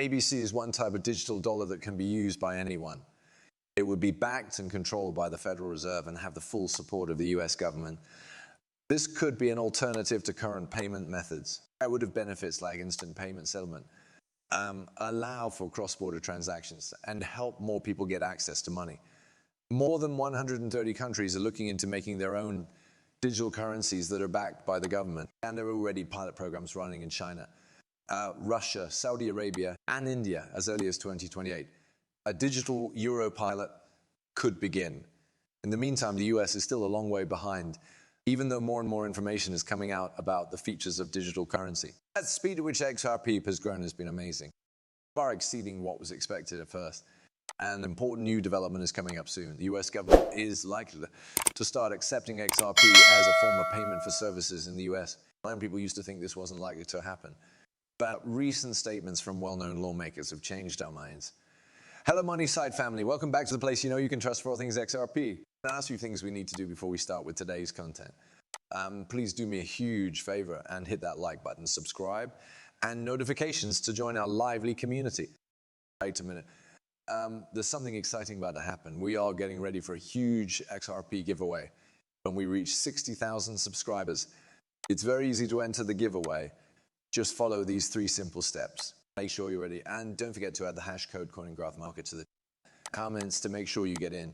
ABC is one type of digital dollar that can be used by anyone. It would be backed and controlled by the Federal Reserve and have the full support of the US government. This could be an alternative to current payment methods. It would have benefits like instant payment settlement, allow for cross-border transactions, and help more people get access to money. More than 130 countries are looking into making their own digital currencies that are backed by the government. And there are already pilot programs running in China, Russia, Saudi Arabia, and India as early as 2028. A digital euro pilot could begin. In the meantime, the US is still a long way behind, even though more and more information is coming out about the features of digital currency. The speed at which XRP has grown has been amazing, far exceeding what was expected at first. An important new development is coming up soon. The US government is likely to start accepting XRP as a form of payment for services in the US. And people used to think this wasn't likely to happen. But recent statements from well-known lawmakers have changed our minds. Hello, Money Side family. Welcome back to the place you know you can trust for all things XRP. There are a few things we need to do before we start with today's content. Please do me a huge favor and hit that like button, subscribe, and notifications to join our lively community. Wait a minute. There's something exciting about to happen. We are getting ready for a huge XRP giveaway when we reach 60,000 subscribers. It's very easy to enter the giveaway. Just follow these 3 simple steps. Make sure you're ready. And don't forget to add the hash code CoinGraphMarket to the comments to make sure you get in.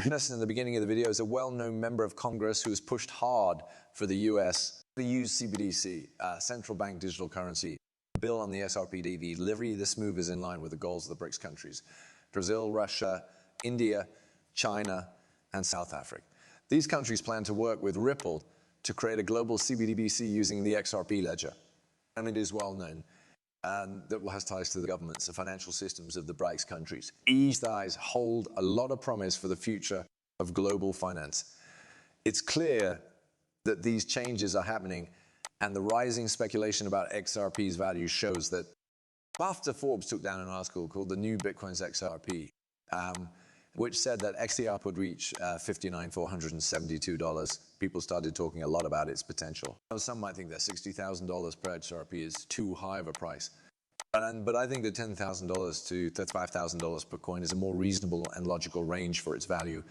Listen, in the beginning of the video is a well-known member of Congress who has pushed hard for the US to use CBDC, central bank digital currency, bill on the SRP delivery. This move is in line with the goals of the BRICS countries: Brazil, Russia, India, China, and South Africa. These countries plan to work with Ripple to create a global CBDC using the XRP ledger. And it is well known that has ties to the governments, the financial systems of the BRICS countries. These guys hold a lot of promise for the future of global finance. It's clear that these changes are happening, and the rising speculation about XRP's value shows that after Forbes took down an article called The New Bitcoin's XRP, which said that XRP would reach $59,472, people started talking a lot about its potential. Some might think that $60,000 per XRP is too high of a price. But I think that $10,000 to $35,000 per coin is a more reasonable and logical range for its value,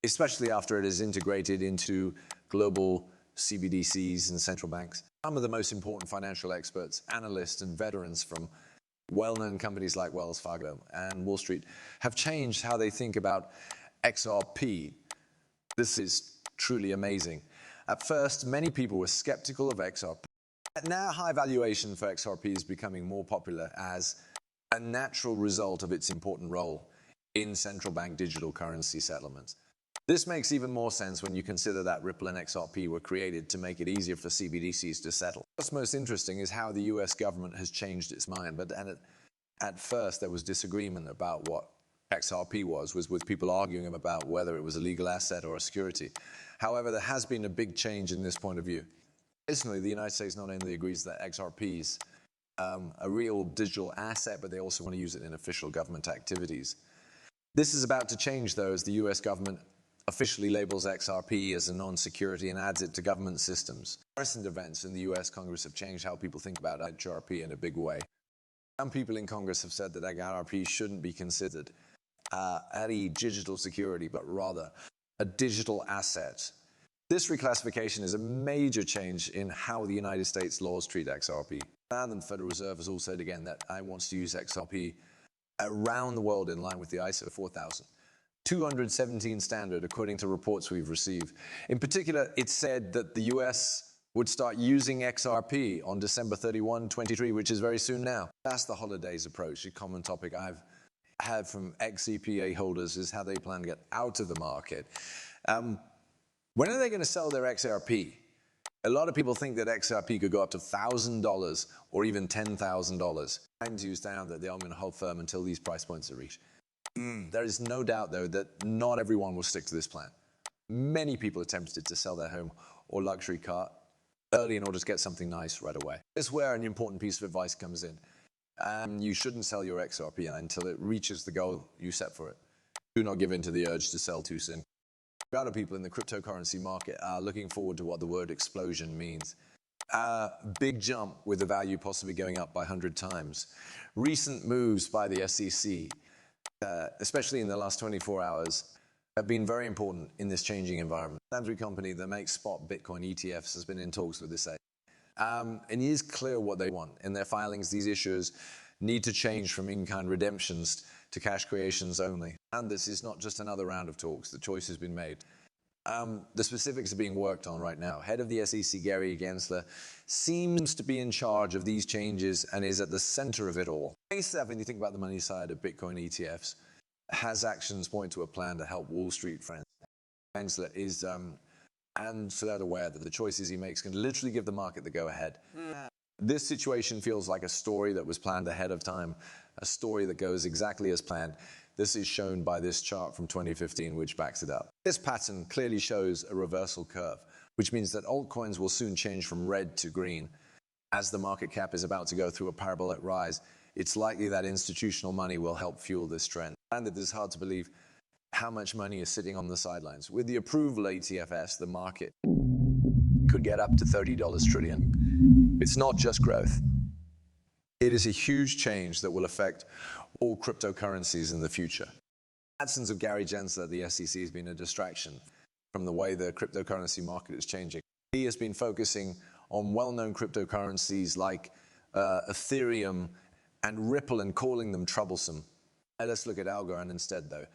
especially after it is integrated into global CBDCs and central banks. Some of the most important financial experts, analysts, and veterans from well-known companies like Wells Fargo and Wall Street have changed how they think about XRP. This is truly amazing. At first, many people were skeptical of XRP. Now, high valuation for XRP is becoming more popular as a natural result of its important role in central bank digital currency settlements. This makes even more sense when you consider that Ripple and XRP were created to make it easier for CBDCs to settle. What's most interesting is how the US government has changed its mind. But at first, there was disagreement about what XRP was with people arguing about whether it was a legal asset or a security. However, there has been a big change in this point of view. Additionally, the United States not only agrees that XRP is a real digital asset, but they also want to use it in official government activities. This is about to change, though, as the US government officially labels XRP as a non-security and adds it to government systems. Recent events in the US Congress have changed how people think about XRP in a big way. Some people in Congress have said that XRP shouldn't be considered a digital security, but rather a digital asset. This reclassification is a major change in how the United States laws treat XRP. And the Federal Reserve has also said again that it wants to use XRP around the world in line with the ISO 4217 standard, according to reports we've received. In particular, it said that the US would start using XRP on December 31, 2023, which is very soon now. That's the holidays approach. A common topic I've had from ex-EPA holders is how they plan to get out of the market. When are they going to sell their XRP? A lot of people think that XRP could go up to $1,000 or even $10,000. Times use down that they are going to hold firm until these price points are reached. There is no doubt, though, that not everyone will stick to this plan. Many people are tempted to sell their home or luxury car early in order to get something nice right away. This is where an important piece of advice comes in. You shouldn't sell your XRP until it reaches the goal you set for it. Do not give in to the urge to sell too soon. A lot of people in the cryptocurrency market are looking forward to what the word explosion means. Big jump with the value possibly going up by 100 times. Recent moves by the SEC, especially in the last 24 hours, have been very important in this changing environment. The Andrew company that makes spot Bitcoin ETFs has been in talks with this. And it is clear what they want. In their filings, these issuers need to change from in-kind redemptions to cash creations only. And this is not just another round of talks. The choice has been made. The specifics are being worked on right now. Head of the SEC, Gary Gensler, seems to be in charge of these changes and is at the center of it all. ASAP, when you think about the money side of Bitcoin ETFs, has actions point to a plan to help Wall Street friends. Gensler is, and so they're aware that the choices he makes can literally give the market the go-ahead. This situation feels like a story that was planned ahead of time, a story that goes exactly as planned. This is shown by this chart from 2015, which backs it up. This pattern clearly shows a reversal curve, which means that altcoins will soon change from red to green. As the market cap is about to go through a parabolic rise, it's likely that institutional money will help fuel this trend. And it is hard to believe how much money is sitting on the sidelines. With the approval of ETFs, the market could get up to $30 trillion. It's not just growth. It is a huge change that will affect all cryptocurrencies in the future. The absence of Gary Gensler at the SEC has been a distraction from the way the cryptocurrency market is changing. He has been focusing on well-known cryptocurrencies like Ethereum and Ripple and calling them troublesome. Let's look at Algorand instead, though.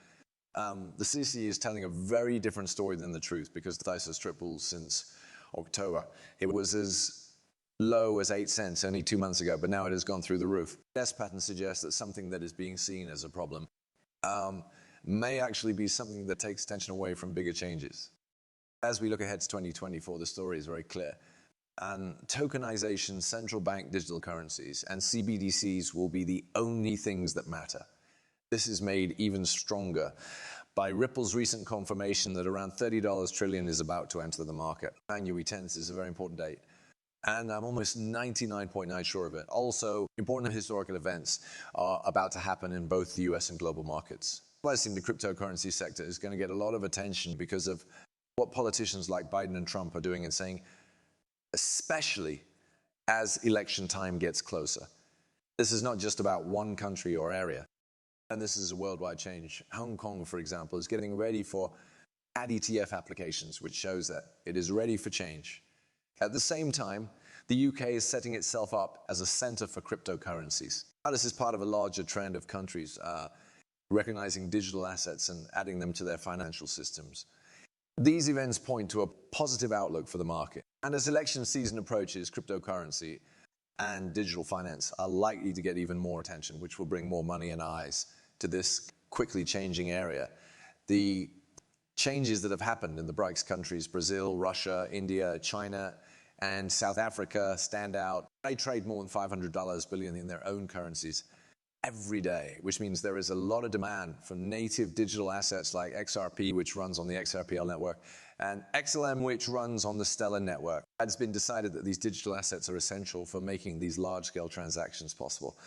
The CC is telling a very different story than the truth because the price has tripled since October. It was as low as 8 cents only 2 months ago, but now it has gone through the roof. This pattern suggests that something that is being seen as a problem may actually be something that takes attention away from bigger changes. As we look ahead to 2024, the story is very clear. Tokenization, central bank digital currencies, and CBDCs will be the only things that matter. This is made even stronger by Ripple's recent confirmation that around $30 trillion is about to enter the market. January 10th is a very important date. And I'm almost 99.9% sure of it. Also, important historical events are about to happen in both the US and global markets. I think the cryptocurrency sector is going to get a lot of attention because of what politicians like Biden and Trump are doing and saying, especially as election time gets closer. This is not just about one country or area. And this is a worldwide change. Hong Kong, for example, is getting ready for ETF applications, which shows that it is ready for change. At the same time, the UK is setting itself up as a center for cryptocurrencies. This is part of a larger trend of countries recognizing digital assets and adding them to their financial systems. These events point to a positive outlook for the market. And as election season approaches, cryptocurrency and digital finance are likely to get even more attention, which will bring more money and eyes to this quickly changing area. The changes that have happened in the BRICS countries, Brazil, Russia, India, China, and South Africa stand out. They trade more than $500 billion in their own currencies every day, which means there is a lot of demand for native digital assets like XRP, which runs on the XRPL network, and XLM, which runs on the Stellar network. It's been decided that these digital assets are essential for making these large-scale transactions possible.